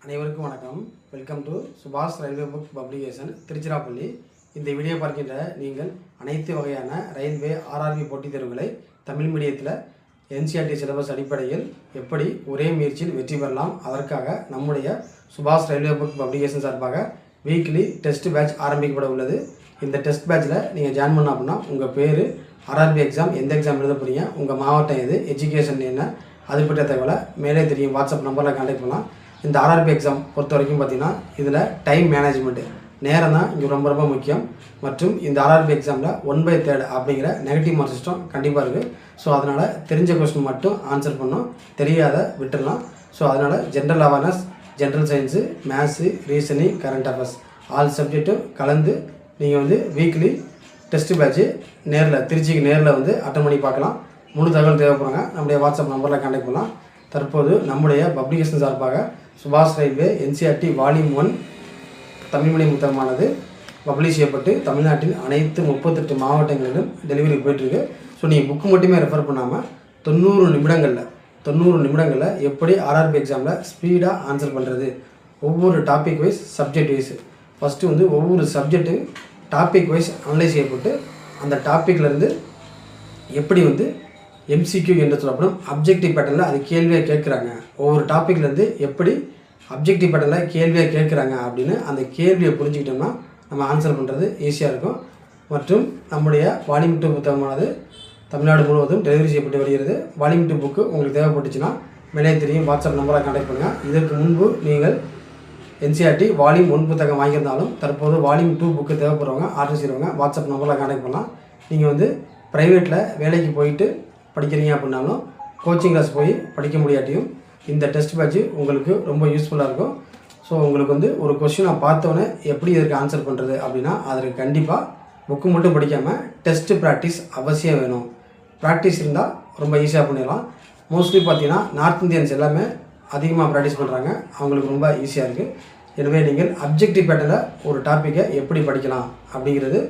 அனைவருக்கும் வணக்கம். Welcome to சுபாஷ் ரயில்வே புக் பப்ளிகேஷன் திருச்சிராப்பள்ளி. இந்த வீடியோ பார்க்கின்ற நீங்கள் அனைத்து வகையான ரயில்வே ஆர்ஆர்பி போட்டித் தேர்வுகளை தமிழ் மீடியத்தில் என்சிஆர்டி சிலபஸ் அடிப்படையில் எப்படி ஒரே முயற்சியில் வெற்றி பெறலாம், அதற்காக நம்முடைய சுபாஷ் ரயில்வே புக் பப்ளிகேஷன் சார்பாக வீக்லி டெஸ்ட் பேட்ச் ஆரம்பிக்கப்பட உள்ளது. இந்த டெஸ்ட் பேட்சில் நீங்கள் ஜாயின் பண்ண அப்படின்னா உங்கள் பேர், ஆர்ஆர்பி எக்ஸாம் எந்த எக்ஸாம் எழுத போகிறீங்க, உங்கள் மாவட்டம் எது, எஜுகேஷன் என்ன, அது பற்றிய தகவலை மேலே தெரியும் வாட்ஸ்அப் நம்பரில் கான்டாக்ட் பண்ணலாம். இந்த ஆர்ஆர்பி எக்ஸாம் பொறுத்த வரைக்கும் பார்த்தீங்கன்னா இதில் டைம் மேனேஜ்மெண்ட்டு, நேரம் தான் இங்கே ரொம்ப ரொம்ப முக்கியம். மற்றும் இந்த ஆர்ஆர்பி எக்ஸாமில் 1/3 அப்படிங்கிற நெகட்டிவ் மார்க் சிஸ்டம் கண்டிப்பாக இருக்குது. ஸோ அதனால் தெரிஞ்ச கொஸ்டின் மட்டும் ஆன்சர் பண்ணணும், தெரியாத விட்டுடலாம். ஸோ அதனால் general awareness, general science, maths, reasoning, current affairs all சப்ஜெக்ட்டும் கலந்து நீங்கள் வீக்லி டெஸ்ட் பேட்ச்சு திருச்சிக்கு நேரில் அட்டன் பண்ணி பார்க்கலாம். முழு தகவல் தேவைப்படுறாங்க, நம்முடைய வாட்ஸ்அப் நம்பரில் கான்டாக்ட் பண்ணலாம். தற்போது நம்முடைய பப்ளிகேஷன் சார்பாக Subash railway NCERT volume 1 Tamil medium புத்தகமானது பப்ளிஷ் செய்யப்பட்டு தமிழ்நாட்டின் அனைத்து 38 மாவட்டங்களிலும் டெலிவரி போயிட்டுருக்கு. ஸோ நீங்கள் புக்கு மட்டுமே ரெஃபர் பண்ணாமல் 90 நிமிடங்களில் எப்படி ஆர்ஆர்பி எக்ஸாமில் ஸ்பீடாக ஆன்சர் பண்ணுறது, ஒவ்வொரு topic wise, subject wise, first ஒவ்வொரு சப்ஜெக்ட்டு டாபிக் வைஸ் அனலைஸ் செய்யப்பட்டு அந்த டாப்பிக்லேருந்து எப்படி எம்சிக்யூ என்று சொல்லப்படும் அப்ஜெக்டிவ் பேட்டர்னில் அது கேள்வியாக கேட்குறாங்க, ஒவ்வொரு டாப்பிக்லேருந்து எப்படி அப்ஜெக்டிவ் பேட்டர்னில் கேள்வியாக கேட்குறாங்க அப்படின்னு அந்த கேள்வியை புரிஞ்சுக்கிட்டோம்னா நம்ம ஆன்சர் பண்ணுறது ஈஸியாக இருக்கும். மற்றும் நம்முடைய வால்யூம் 2 புத்தகமானது தமிழ்நாடு முழுவதும் டெலிவரி செய்யப்பட்டு வருகிறது. வால்யூம் 2 புக்கு உங்களுக்கு தேவைப்பட்டுச்சுன்னா மேலே தெரியும் வாட்ஸ்அப் நம்பரை கான்டாக்ட் பண்ணுங்கள். இதற்கு முன்பு நீங்கள் என்சிஆர்டி வால்யூம் 1 புத்தகம் வாங்கியிருந்தாலும் தற்போது வால்யூம் 2 புக்கு தேவைப்படுறவங்க, ஆர்டர் செய்கிறவங்க வாட்ஸ்அப் நம்பரில் கான்டாக்ட் பண்ணலாம். நீங்கள் ப்ரைவேட்டில் வேலைக்கு போயிட்டு படிக்கிறீங்க அப்படின்னாலும், கோச்சிங் கிளாஸ் போய் படிக்க முடியாட்டியும் இந்த டெஸ்ட் பேட்ச்சு உங்களுக்கு ரொம்ப யூஸ்ஃபுல்லாக இருக்கும். ஸோ உங்களுக்கு ஒரு கொஸ்டினை பார்த்தோன்னே எப்படி இதற்கு ஆன்சர் பண்ணுறது அப்படின்னா அதற்கு கண்டிப்பாக புக்கு மட்டும் படிக்காமல் டெஸ்ட்டு ப்ராக்டிஸ் அவசியம் வேணும். ப்ராக்டிஸ் இருந்தால் ரொம்ப ஈஸியாக பண்ணிடலாம். மோஸ்ட்லி பார்த்தீங்கன்னா நார்த் இந்தியன்ஸ் எல்லாமே அதிகமாக ப்ராக்டிஸ் பண்ணுறாங்க, அவங்களுக்கு ரொம்ப ஈஸியாக இருக்குது. எனவே நீங்கள் அப்ஜெக்டிவ் பேட்டர்னில் ஒரு டாப்பிக்கை எப்படி படிக்கலாம் அப்படிங்கிறது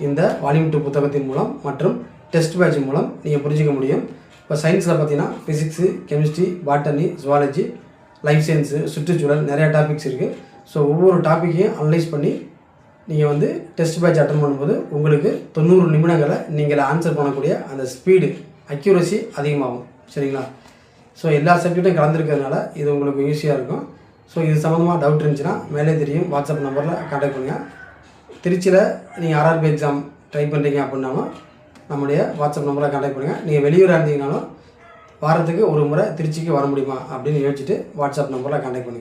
இந்த வால்யூம் 2 புத்தகத்தின் மூலம் மற்றும் டெஸ்ட் பேட்ச் மூலம் நீங்கள் புரிஞ்சிக்க முடியும். இப்போ சயின்ஸில் பார்த்தீங்கன்னா physics, chemistry, botany, zoology, life science, சுற்றுச்சூழல் நிறையா டாபிக்ஸ் இருக்குது. ஸோ ஒவ்வொரு டாப்பிக்கையும் அனலைஸ் பண்ணி நீங்கள் டெஸ்ட் பேட்ச் அட்டன் பண்ணும்போது உங்களுக்கு 90 நிமிடங்களை நீங்கள் ஆன்சர் பண்ணக்கூடிய அந்த ஸ்பீடு, அக்யூரசி அதிகமாகும். சரிங்களா? ஸோ எல்லா சப்ஜெக்டும் கலந்துருக்கிறதுனால இது உங்களுக்கு ஈஸியாக இருக்கும். ஸோ இது சம்மந்தமாக டவுட் இருந்துச்சுன்னா மேலே தெரியும் வாட்ஸ்அப் நம்பரில் கான்டாக்ட் பண்ணுங்கள். திருச்சியில் நீங்கள் ஆர்ஆர்பி எக்ஸாம் ட்ரை பண்ணுறீங்க அப்படின்னாலும் நம்முடைய வாட்ஸ்அப் நம்பரில் கான்டாக்ட் பண்ணுங்கள். நீங்கள் வெளியூராக இருந்தீங்கனாலும் வாரத்துக்கு ஒரு முறை திருச்சிக்கு வர முடியுமா அப்படின்னு யோசிச்சுட்டு வாட்ஸ்அப் நம்பரில் கான்டாக்ட் பண்ணுங்கள்.